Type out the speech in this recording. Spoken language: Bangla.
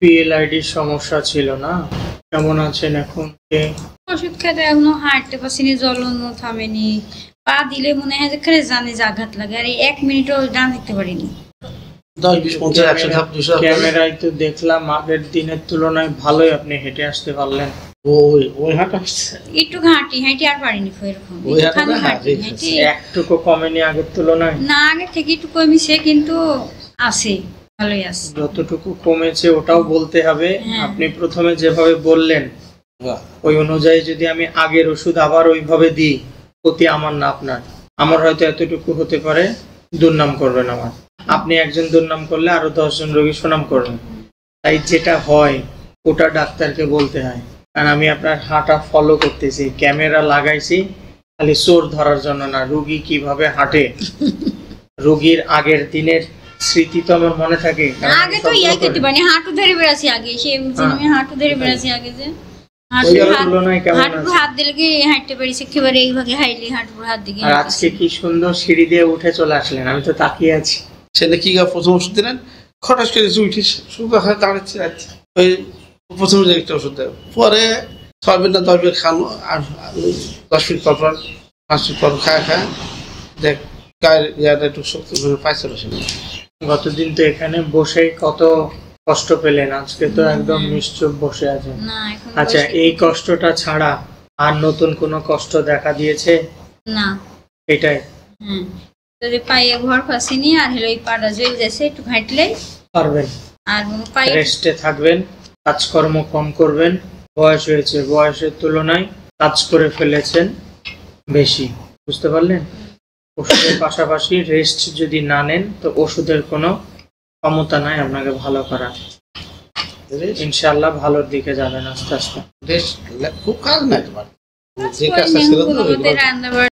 পিএলআইডির সমস্যা ছিল না? কেমন আছেন এখন? ওষুধ খেতে এখনো হাঁটতে পারছিনি, জ্বলন থামেনি, পা দিলে মনে হয় যে জানে যে আঘাত লাগে, আর 1 মিনিটও ডান দেখতে পারিনি। 10-20-50 ক্যামেরায় তো দেখলাম আগের দিনের তুলনায় ভালোই আপনি হেঁটে আসতে পারলেন। ওই হাঁটা একটু হাঁটি আর পারিনি এরকম, একটুখানি হাঁটি একটুকু কমেনি আগের তুলনায়? না, আগে থেকে একটু কমেছে, কিন্তু আছে, ভালোই আছে। যতটুকু কমেছে ওটাও বলতে হবে। আপনি প্রথমে যেভাবে বললেন ওই অনুযায়ী যদি আমি আগের ওষুধ আবার ওইভাবে দিই, ক্ষতি আমার না আপনার। আমার হয়তো এতটুকু হতে পারে, দুর্নাম করবেন আমার। আপনি একজন দুর্নাম করলে আরো 10 জন রোগী সুনাম করবেন। তাই যেটা হয় ওটা ডাক্তারকে বলতে হয়। কারণ আমি আপনার হাঁটা ফলো করতেছি, ক্যামেরা লাগাইছি খালি চোর ধরার জন্য না, রোগী কিভাবে হাঁটে, রোগীর আগের দিনের স্মৃতি তো আমার মনে থাকে। আগে তো ইয়াই করতে পারি, হাঁটু ধরে বেড়াছি আগে, সে আমি হাঁটু ধরে বেড়াছি আগে, যে হাত দিলে কি হাঁটতে পারিস একেবারে, এইভাবে হাইলে হাঁটুর হাত দিকে। আর আজকে কি সুন্দর সিঁড়ি দিয়ে উঠে চলে আসলেন, আমি তো তাকিয়ে আছি। সেটা কি প্রথম ওষুধ দিলেন, খটাস করে উঠে সুগার হয়ে দাঁড়াচ্ছে, ওই প্রথম যে একটা ওষুধ দেয়, পরে 6 মিনিট না 10 মিনিট খানো, আর 10 মিনিট পর 5 মিনিট পর খায় দেখ গায়ের ইয়াটা একটু শক্তি পাইছিল। গতদিন তো এখানে বসে কত কষ্ট পেলেন, আজকে তো একদম নিশ্চুপ বসে আছেন। আচ্ছা, এই কষ্টটা ছাড়া আর নতুন কোনো কষ্ট দেখা দিয়েছে? না, এটাই। যদি পায়ে ঘর ফাসিনি আর হলো এই পাড়া জ্বল যাচ্ছে, একটু হাঁটলেই পারবেন। আর পায়ে রেস্টে থাকবেন, কাজকর্ম কম করবেন। বয়স হয়েছে, বয়সের তুলনায় কাজ করে ফেলেছেন বেশি, বুঝতে পারলেন? ওষুধের পাশাপাশি রেস্ট যদি না নেন তো ওষুধের কোনো ক্ষমতা নাই আপনাকে ভালো করার। ইনশাআল্লাহ ভালোর দিকে যাবেন আস্তে আস্তে। খুব কাজ নাই তোমার, যে কাজটা ছিল তো